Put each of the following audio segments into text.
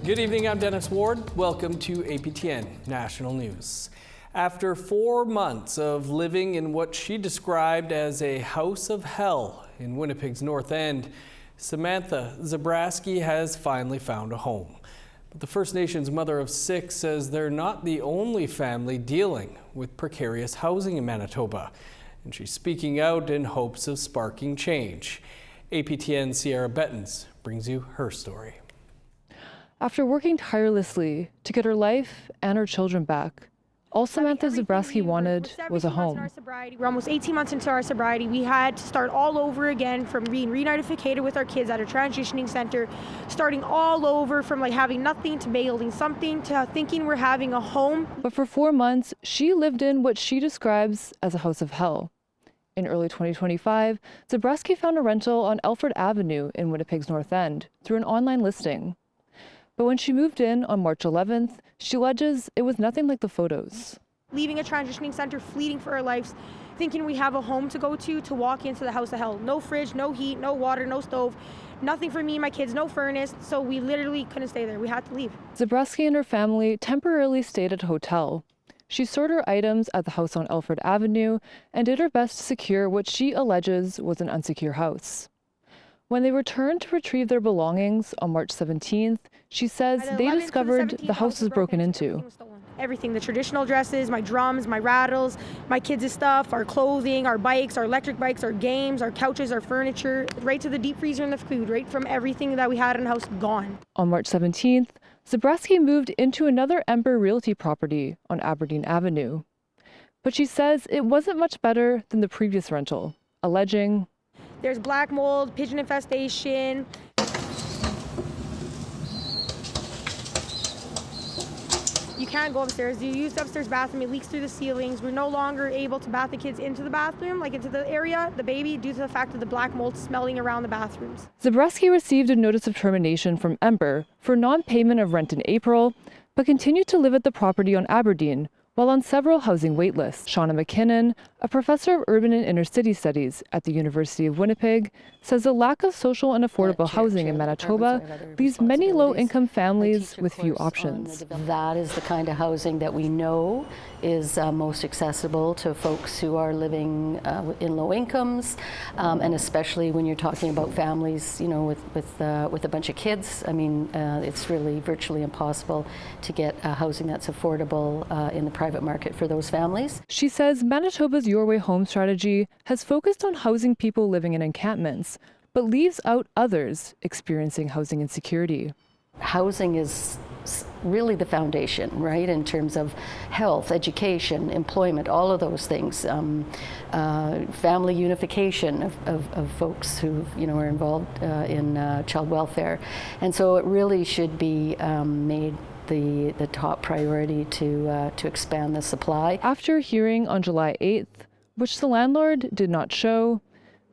Good evening, I'm Dennis Ward. Welcome to APTN National News. After 4 months of living in what she described as a house of hell in Winnipeg's North End, Samantha Zabrowski has finally found a home. But the First Nations mother of 6 says they're not the only family dealing with precarious housing in Manitoba. And she's speaking out in hopes of sparking change. APTN Sierra Bettens brings you her story. After working tirelessly to get her life and her children back, all Samantha Zabrowski wanted was a home. We're almost 18 months into our sobriety. We had to start all over again, from being reunificated with our kids at a transitioning center, starting all over from having nothing to building something to thinking we're having a home. But for 4 months, she lived in what she describes as a house of hell. In early 2025, Zabrowski found a rental on Alfred Avenue in Winnipeg's North End through an online listing. But when she moved in on March 11th, she alleges it was nothing like the photos. Leaving a transitioning center, fleeing for our lives, thinking we have a home to go to walk into the house of hell. No fridge, no heat, no water, no stove, nothing for me and my kids, no furnace. So we literally couldn't stay there. We had to leave. Zabrowski and her family temporarily stayed at a hotel. She stored her items at the house on Alfred Avenue and did her best to secure what she alleges was an unsecure house. When they returned to retrieve their belongings on March 17th, she says they discovered the house was broken into. Everything, the traditional dresses, my drums, my rattles, my kids' stuff, our clothing, our bikes, our electric bikes, our games, our couches, our furniture, right to the deep freezer and the food, right from everything that we had in the house, gone. On March 17th, Zabrowski moved into another Ember Realty property on Aberdeen Avenue. But she says it wasn't much better than the previous rental, alleging, "There's black mold, pigeon infestation. You can't go upstairs. You use the upstairs bathroom, it leaks through the ceilings. We're no longer able to bath the kids into the bathroom, into the area, the baby, due to the fact of the black mold smelling around the bathrooms." Zabrowski received a notice of termination from Ember for non-payment of rent in April, but continued to live at the property on Aberdeen while on several housing waitlists. Shauna McKinnon, a professor of urban and inner city studies at the University of Winnipeg, says the lack of social and affordable housing in Manitoba leaves many low-income families with few options. That is the kind of housing that we know is most accessible to folks who are living in low incomes, and especially when you're talking about families, with a bunch of kids. I mean, it's really virtually impossible to get housing that's affordable in the private market for those families. She says Manitoba's Your Way Home strategy has focused on housing people living in encampments, but leaves out others experiencing housing insecurity. Housing is really the foundation, right, in terms of health, education, employment, all of those things, family unification of folks who are involved in child welfare. And so it really should be made the top priority to expand the supply. After a hearing on July 8th, which the landlord did not show,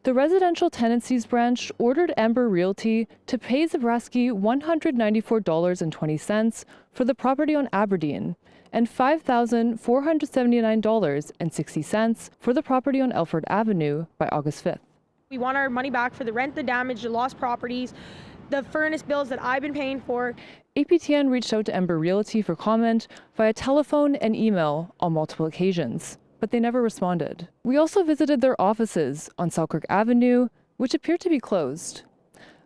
the Residential Tenancies Branch ordered Ember Realty to pay Zabrowski $194.20 for the property on Aberdeen and $5,479.60 for the property on Alfred Avenue by August 5th. We want our money back for the rent, the damage, the lost properties, the furnace bills that I've been paying for. APTN reached out to Ember Realty for comment via telephone and email on multiple occasions, but they never responded. We also visited their offices on Selkirk Avenue, which appeared to be closed.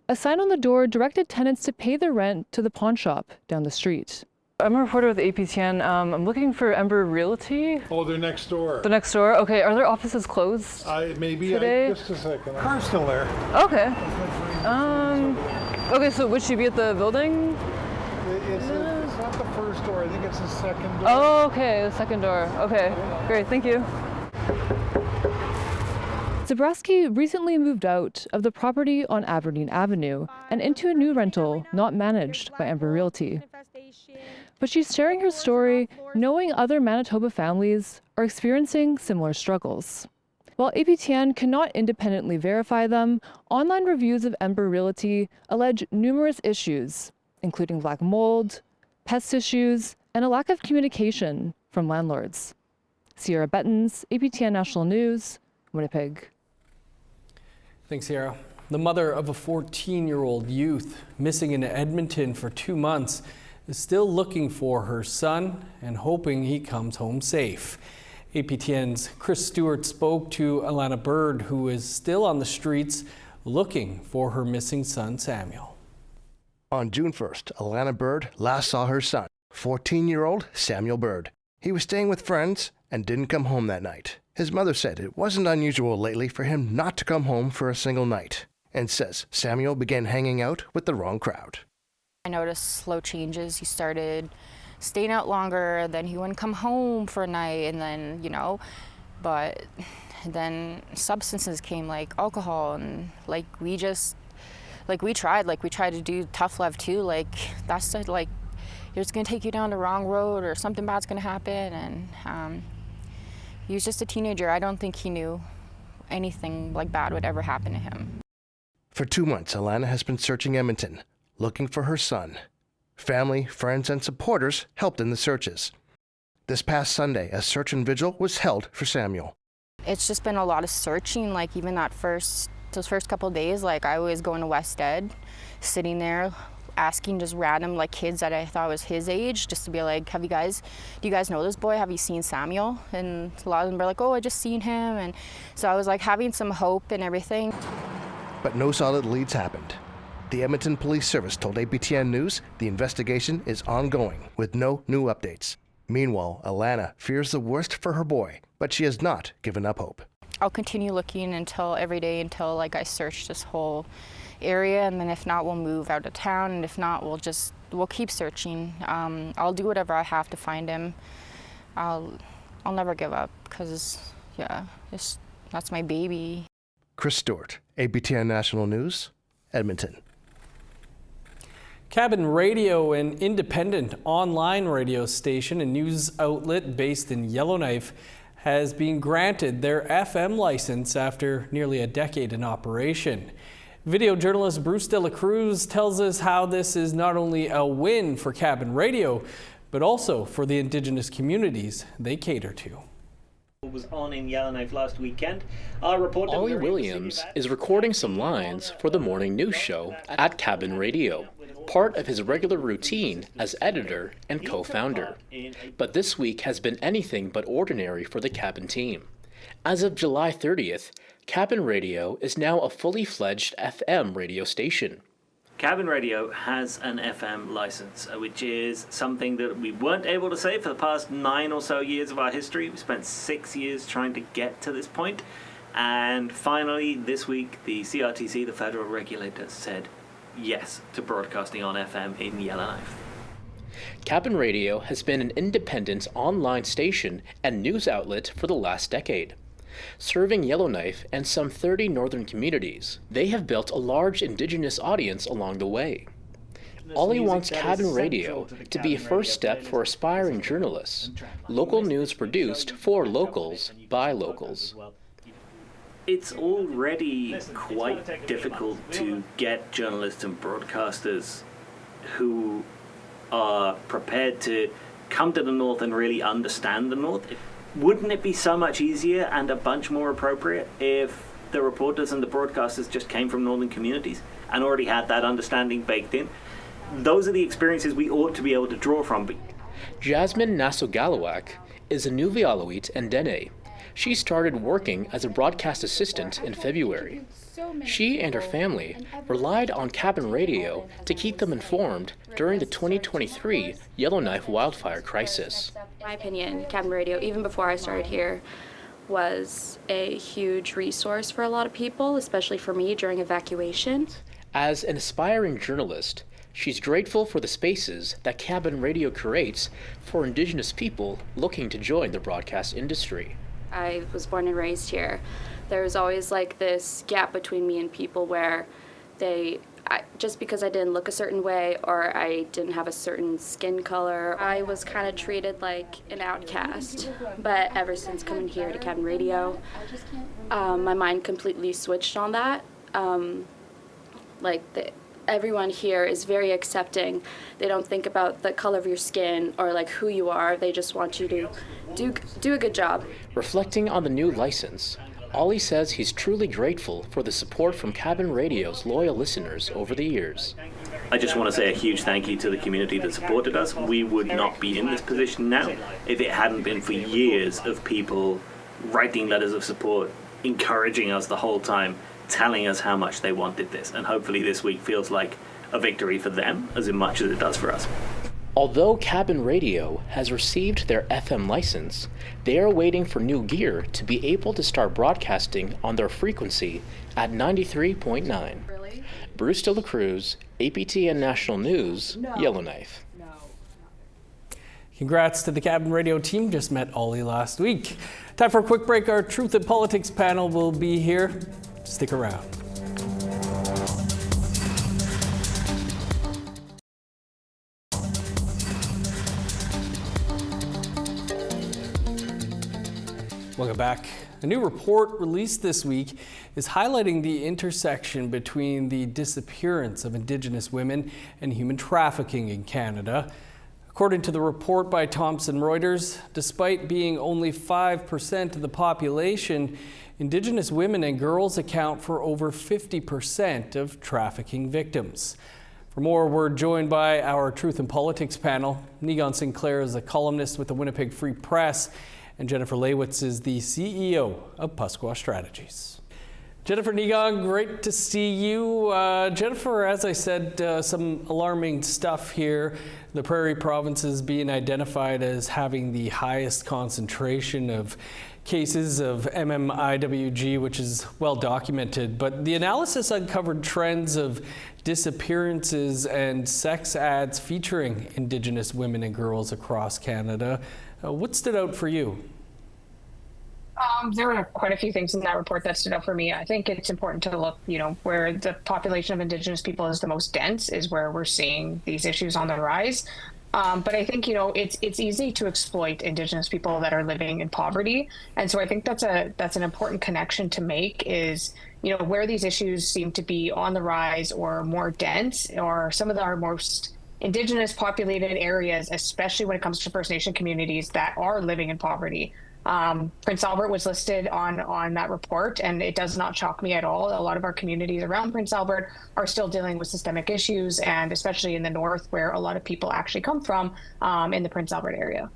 A sign on the door directed tenants to pay their rent to the pawn shop down the street. I'm a reporter with APTN. I'm looking for Ember Realty. Oh, they're next door. The next door? Okay, are their offices closed maybe today? Just a second. Car's still there. Okay. Okay, so would she be at the building? It's not the first door, I think it's the second door. Oh, okay, the second door. Okay, great, thank you. Zabrowski recently moved out of the property on Aberdeen Avenue and into a new rental not managed by Ember Realty. But she's sharing her story knowing other Manitoba families are experiencing similar struggles. While APTN cannot independently verify them, online reviews of Ember Realty allege numerous issues, including black mold, pest issues, and a lack of communication from landlords. Sierra Bettens, APTN National News, Winnipeg. Thanks, Sierra. The mother of a 14-year-old youth missing in Edmonton for 2 months is still looking for her son and hoping he comes home safe. APTN's Chris Stewart spoke to Alana Bird, who is still on the streets looking for her missing son, Samuel. On June 1st, Alana Bird last saw her son, 14-year-old Samuel Bird. He was staying with friends and didn't come home that night. His mother said it wasn't unusual lately for him not to come home for a single night, and says Samuel began hanging out with the wrong crowd. I noticed slow changes. He started staying out longer, then he wouldn't come home for a night, and then, but then substances came, like alcohol, and we tried to do tough love too, that's it's gonna take you down the wrong road or something bad's gonna happen, and he was just a teenager. I don't think he knew anything bad would ever happen to him. For 2 months, Alana has been searching Edmonton, looking for her son. Family, friends, and supporters helped in the searches. This past Sunday, a search and vigil was held for Samuel. It's just been a lot of searching, even those first couple of days, I was going to West Ed, sitting there, asking just random kids that I thought was his age, just to be like, do you guys know this boy? Have you seen Samuel? And a lot of them were like, oh, I just seen him. And so I was having some hope and everything. But no solid leads happened. The Edmonton Police Service told APTN News the investigation is ongoing with no new updates. Meanwhile, Alana fears the worst for her boy, but she has not given up hope. I'll continue looking every day until I search this whole area, and then if not, we'll move out of town, and if not, we'll keep searching. I'll do whatever I have to find him. I'll never give up, because that's my baby. Chris Stewart, APTN National News, Edmonton. Cabin Radio, an independent online radio station and news outlet based in Yellowknife, has been granted their FM license after nearly a decade in operation. Video journalist Bruce De La Cruz tells us how this is not only a win for Cabin Radio, but also for the Indigenous communities they cater to. Was on in Yellowknife last weekend. Our reporter Ollie Williams is recording some lines for the morning news show at Cabin Radio, part of his regular routine as editor and co-founder. But this week has been anything but ordinary for the Cabin team. As of July 30th, Cabin Radio is now a fully fledged FM radio station. Cabin Radio has an FM license, which is something that we weren't able to say for the past 9 or so years of our history. We spent 6 years trying to get to this point, and finally this week the CRTC, the federal regulator, said yes to broadcasting on FM in Yellowknife. Cabin Radio has been an independent online station and news outlet for the last decade. Serving Yellowknife and some 30 northern communities, they have built a large Indigenous audience along the way. Ollie wants Cabin Radio to be a first step for aspiring journalists, local news produced for locals by locals. It's already quite difficult to get journalists and broadcasters who are prepared to come to the North and really understand the North. Wouldn't it be so much easier and a bunch more appropriate if the reporters and the broadcasters just came from northern communities and already had that understanding baked in? Those are the experiences we ought to be able to draw from. Jasmine Nasogalawak is a Nuvialawit and Dene. She started working as a broadcast assistant in February. She and her family relied on Cabin Radio to keep them informed during the 2023 Yellowknife wildfire crisis. In my opinion, Cabin Radio, even before I started here, was a huge resource for a lot of people, especially for me during evacuation. As an aspiring journalist, she's grateful for the spaces that Cabin Radio creates for Indigenous people looking to join the broadcast industry. I was born and raised here. There was always this gap between me and people where just because I didn't look a certain way or I didn't have a certain skin color, I was kind of treated like an outcast. But ever since coming here to Cabin Radio, my mind completely switched on that. Everyone here is very accepting. They don't think about the color of your skin or who you are. They just want you to do a good job. Reflecting on the new license, Ollie says he's truly grateful for the support from Cabin Radio's loyal listeners over the years. I just want to say a huge thank you to the community that supported us. We would not be in this position now if it hadn't been for years of people writing letters of support, encouraging us the whole time, telling us how much they wanted this. And hopefully this week feels like a victory for them as much as it does for us. Although Cabin Radio has received their FM license, they are waiting for new gear to be able to start broadcasting on their frequency at 93.9. Really? Bruce De La Cruz, APTN National News, Yellowknife. Congrats to the Cabin Radio team. Just met Ollie last week. Time for a quick break. Our Truth and Politics panel will be here. Stick around. Welcome back. A new report released this week is highlighting the intersection between the disappearance of Indigenous women and human trafficking in Canada. According to the report by Thomson Reuters, despite being only 5% of the population, Indigenous women and girls account for over 50% of trafficking victims. For more, we're joined by our Truth and Politics panel. Negon Sinclair is a columnist with the Winnipeg Free Press, and Jennifer Lewitz is the CEO of Pasqua Strategies. Jennifer Negon, great to see you. Jennifer, as I said, some alarming stuff here. The Prairie provinces being identified as having the highest concentration of cases of MMIWG, which is well documented. But the analysis uncovered trends of disappearances and sex ads featuring Indigenous women and girls across Canada. What stood out for you? There were quite a few things in that report that stood out for me. I think it's important to look, where the population of Indigenous people is the most dense is where we're seeing these issues on the rise. But I think, it's easy to exploit Indigenous people that are living in poverty. And so I think that's an important connection to make is, where these issues seem to be on the rise or more dense or some of our most Indigenous populated areas, especially when it comes to First Nation communities that are living in poverty. Prince Albert was listed on that report, and it does not shock me at all. A lot of our communities around Prince Albert are still dealing with systemic issues, and especially in the north, where a lot of people actually come from in the Prince Albert area.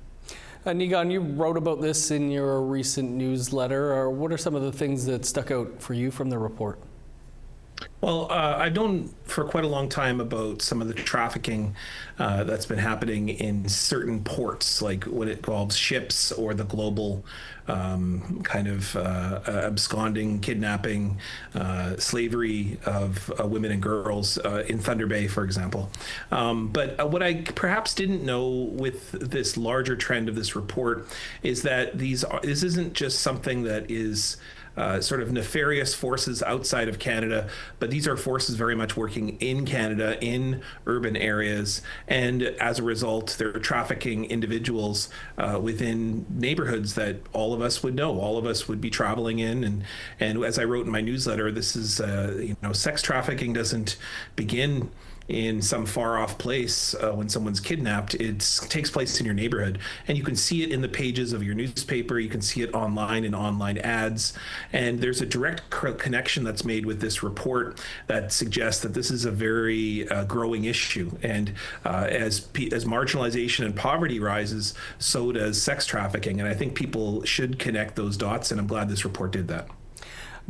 Negon, you wrote about this in your recent newsletter. What are some of the things that stuck out for you from the report? Well, I've known for quite a long time about some of the trafficking that's been happening in certain ports, like when it involves ships or the global absconding, kidnapping, slavery of women and girls in Thunder Bay, for example. But what I perhaps didn't know with this larger trend of this report is that this isn't just something that is sort of nefarious forces outside of Canada, but these are forces very much working in Canada, in urban areas, and as a result, they're trafficking individuals within neighborhoods that all of us would know, all of us would be traveling in. And as I wrote in my newsletter, this is, sex trafficking doesn't begin in some far off place when someone's kidnapped. It takes place in your neighborhood, and you can see it in the pages of your newspaper. You can see it online in online ads, and there's a direct connection that's made with this report that suggests that this is a very growing issue. And as marginalization and poverty rises, so does sex trafficking. And I think people should connect those dots, and I'm glad this report did that.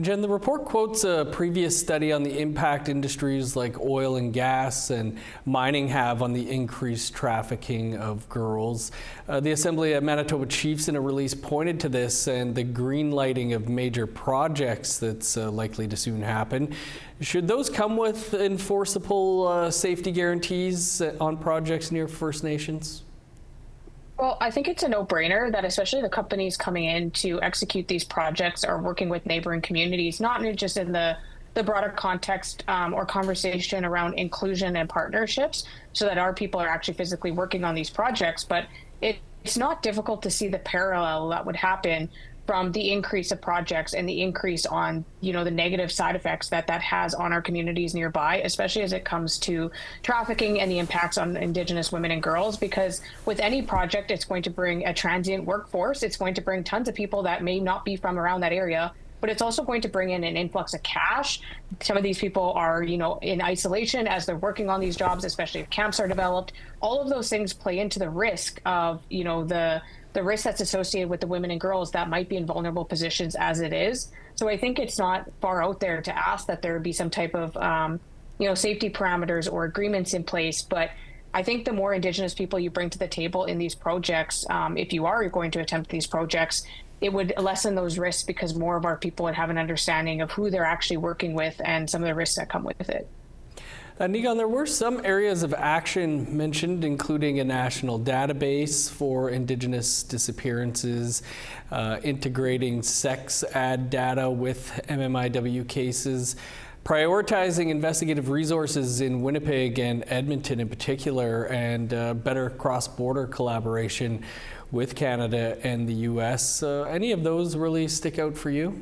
Jen, the report quotes a previous study on the impact industries like oil and gas and mining have on the increased trafficking of girls. The Assembly of Manitoba Chiefs in a release pointed to this and the green lighting of major projects that's likely to soon happen. Should those come with enforceable safety guarantees on projects near First Nations? Well, I think it's a no-brainer that especially the companies coming in to execute these projects are working with neighboring communities, not just in the broader context or conversation around inclusion and partnerships, so that our people are actually physically working on these projects. But it's not difficult to see the parallel that would happen from the increase of projects and the increase on, the negative side effects that has on our communities nearby, especially as it comes to trafficking and the impacts on Indigenous women and girls. Because with any project, it's going to bring a transient workforce. It's going to bring tons of people that may not be from around that area but it's also going to bring in an influx of cash. Some of these people are, in isolation as they're working on these jobs, especially if camps are developed. All of those things play into the risk of, the risk that's associated with the women and girls that might be in vulnerable positions as it is. So I think it's not far out there to ask that there be some type of, safety parameters or agreements in place. But I think the more Indigenous people you bring to the table in these projects, if you are going to attempt these projects, it would lessen those risks because more of our people would have an understanding of who they're actually working with and some of the risks that come with it. Nigon, there were some areas of action mentioned, including a national database for Indigenous disappearances, integrating sex ad data with MMIW cases, prioritizing investigative resources in Winnipeg and Edmonton in particular, and better cross-border collaboration with Canada and the U.S. Any of those really stick out for you?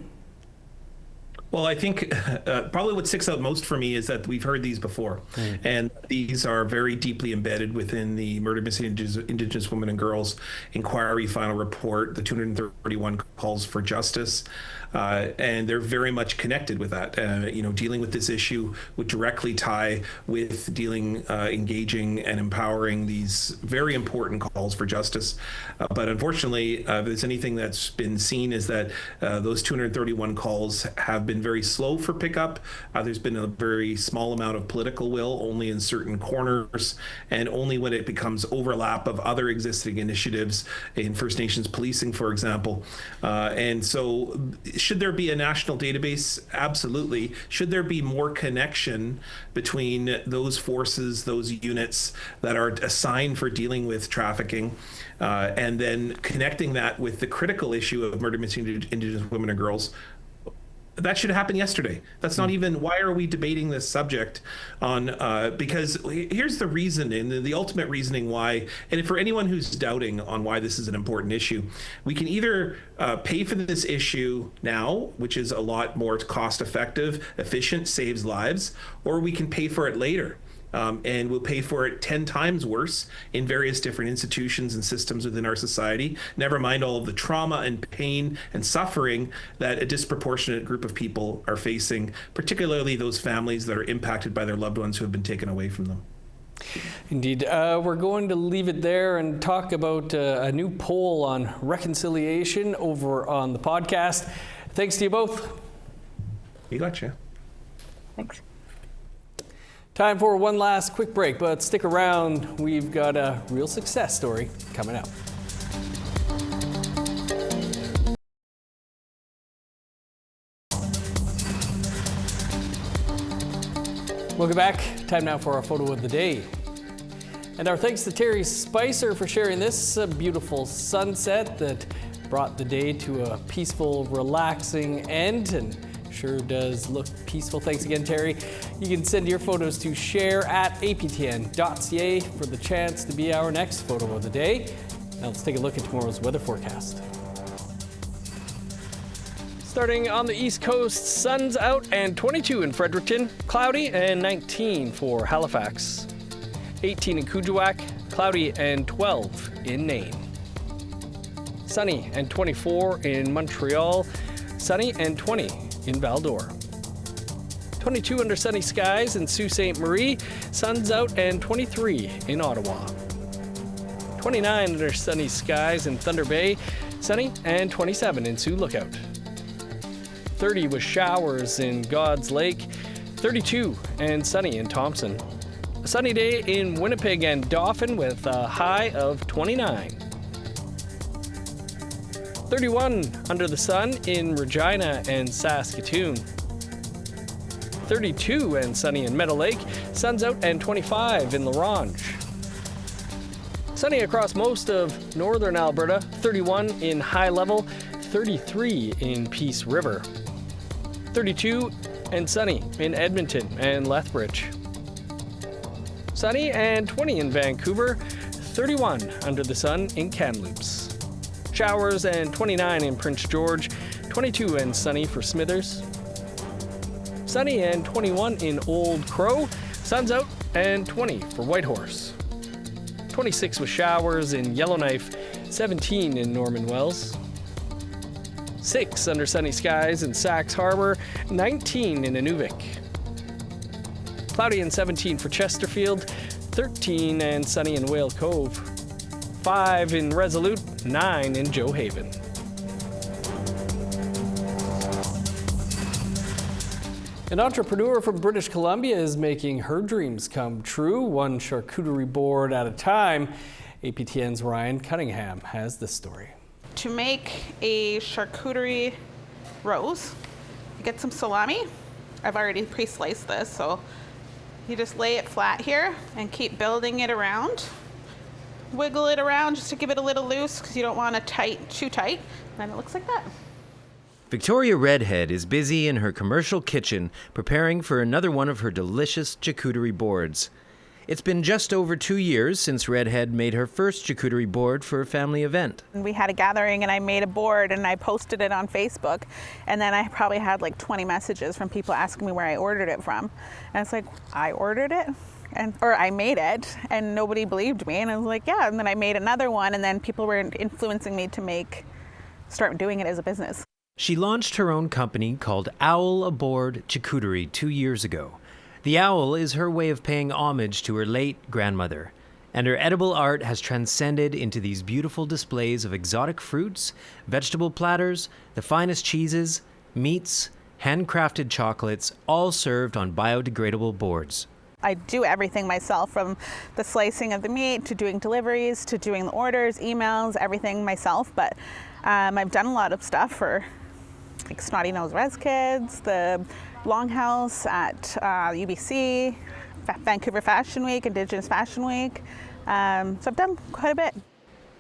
Well, I think probably what sticks out most for me is that we've heard these before, and these are very deeply embedded within the Murder Missing Indigenous Women and Girls Inquiry Final Report, the 231 calls for justice, and they're very much connected with that. Dealing with this issue would directly tie with engaging and empowering these very important calls for justice. But unfortunately, if there's anything that's been seen is that those 231 calls have been very slow for pickup. There's been a very small amount of political will, only in certain corners, and only when it becomes overlap of other existing initiatives in First Nations policing, for example. And so should there be a national database? Absolutely. Should there be more connection between those forces, those units that are assigned for dealing with trafficking, and then connecting that with the critical issue of murder missing Indigenous women and girls? That should happen yesterday. That's not even, why are we debating this subject on, because here's the reason, and the ultimate reasoning why, and for anyone who's doubting on why this is an important issue, we can either pay for this issue now, which is a lot more cost effective, efficient, saves lives, or we can pay for it later. And we'll pay for it 10 times worse in various different institutions and systems within our society. Never mind all of the trauma and pain and suffering that a disproportionate group of people are facing, particularly those families that are impacted by their loved ones who have been taken away from them. Indeed. We're going to leave it there and talk about a new poll on reconciliation over on the podcast. Thanks to you both. You gotcha. Thanks. Time for one last quick break, but stick around. We've got a real success story coming up. Welcome back. Time now for our photo of the day. And our thanks to Terry Spicer for sharing this beautiful sunset that brought the day to a peaceful, relaxing end, and sure does look peaceful. Thanks again, Terry. You can send your photos to share@aptn.ca for the chance to be our next photo of the day. Now let's take a look at tomorrow's weather forecast. Starting on the East Coast, sun's out and 22 in Fredericton, cloudy and 19 for Halifax. 18 in Kuujjuaq, cloudy and 12 in Nain. Sunny and 24 in Montreal, sunny and 20 in Val-d'Or. 22 under sunny skies in Sault Ste. Marie, sun's out and 23 in Ottawa. 29 under sunny skies in Thunder Bay, sunny and 27 in Sioux Lookout. 30 with showers in God's Lake, 32 and sunny in Thompson. A sunny day in Winnipeg and Dauphin with a high of 29. 31 under the sun in Regina and Saskatoon. 32 and sunny in Meadow Lake, sun's out and 25 in La Ronge. Sunny across most of northern Alberta, 31 in High Level, 33 in Peace River. 32 and sunny in Edmonton and Lethbridge. Sunny and 20 in Vancouver, 31 under the sun in Kamloops. Showers and 29 in Prince George, 22 and sunny for Smithers. Sunny and 21 in Old Crow, sun's out and 20 for Whitehorse. 26 with showers in Yellowknife, 17 in Norman Wells. 6 under sunny skies in Sax Harbor, 19 in Inuvik. Cloudy and 17 for Chesterfield, 13 and sunny in Whale Cove, 5 in Resolute, 9 in Joe Haven. An entrepreneur from British Columbia is making her dreams come true, one charcuterie board at a time. APTN's Ryan Cunningham has this story. To make a charcuterie rose, you get some salami. I've already pre-sliced this, so you just lay it flat here and keep building it around. Wiggle it around just to give it a little loose because you don't want it too tight. And then it looks like that. Victoria Redhead is busy in her commercial kitchen preparing for another one of her delicious charcuterie boards. It's been just over 2 years since Redhead made her first charcuterie board for a family event. We had a gathering and I made a board and I posted it on Facebook, and then I probably had like 20 messages from people asking me where I ordered it from. And it's like, I ordered it? Or I made it, and nobody believed me. And I was like, yeah. And then I made another one, and then people were influencing me to start doing it as a business. She launched her own company called Owl Aboard Charcuterie 2 years ago. The owl is her way of paying homage to her late grandmother, and her edible art has transcended into these beautiful displays of exotic fruits, vegetable platters, the finest cheeses, meats, handcrafted chocolates, all served on biodegradable boards. I do everything myself, from the slicing of the meat to doing deliveries to doing the orders, emails, everything myself. But I've done a lot of stuff for like Snotty Nose Res Kids, the Longhouse at UBC, Vancouver Fashion Week, Indigenous Fashion Week. So I've done quite a bit.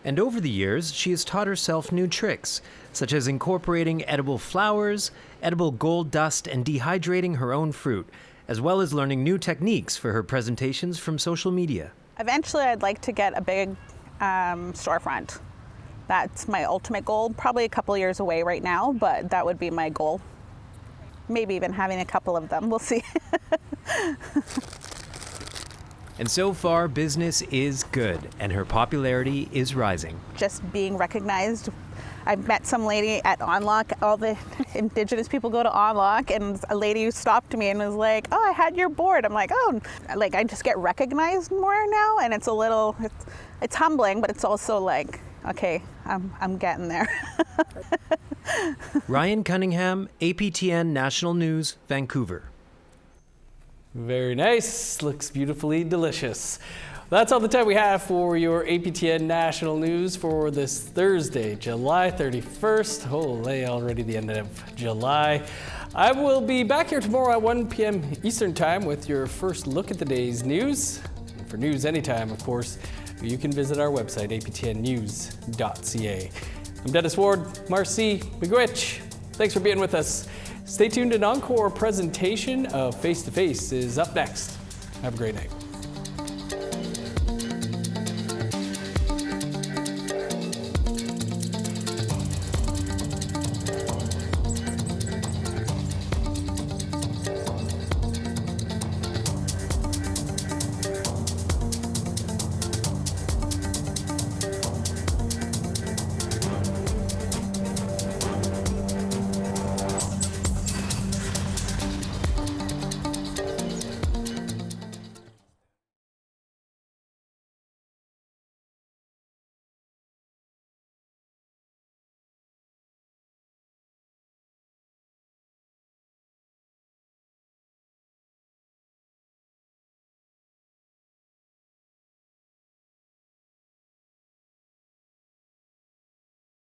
And over the years, she has taught herself new tricks, such as incorporating edible flowers, edible gold dust, and dehydrating her own fruit, as well as learning new techniques for her presentations from social media. Eventually, I'd like to get a big storefront. That's my ultimate goal. Probably a couple years away right now, but that would be my goal. Maybe even having a couple of them. We'll see. And so far, business is good, and her popularity is rising. Just being recognized. I met some lady at Unlock. All the Indigenous people go to Unlock, and a lady who stopped me and was like, "Oh, I had your board." I'm like, "Oh," like I just get recognized more now, and it's a little, it's humbling, but it's also like, okay, I'm getting there. Ryan Cunningham, APTN National News, Vancouver. Very nice. Looks beautifully delicious. That's all the time we have for your APTN National News for this Thursday, July 31st. Holy, already the end of July. I will be back here tomorrow at 1 p.m. Eastern Time with your first look at the day's news. And for news anytime, of course, you can visit our website, aptnnews.ca. I'm Dennis Ward. Marcy Miigwech. Thanks for being with us. Stay tuned. An encore presentation of Face to Face is up next. Have a great night.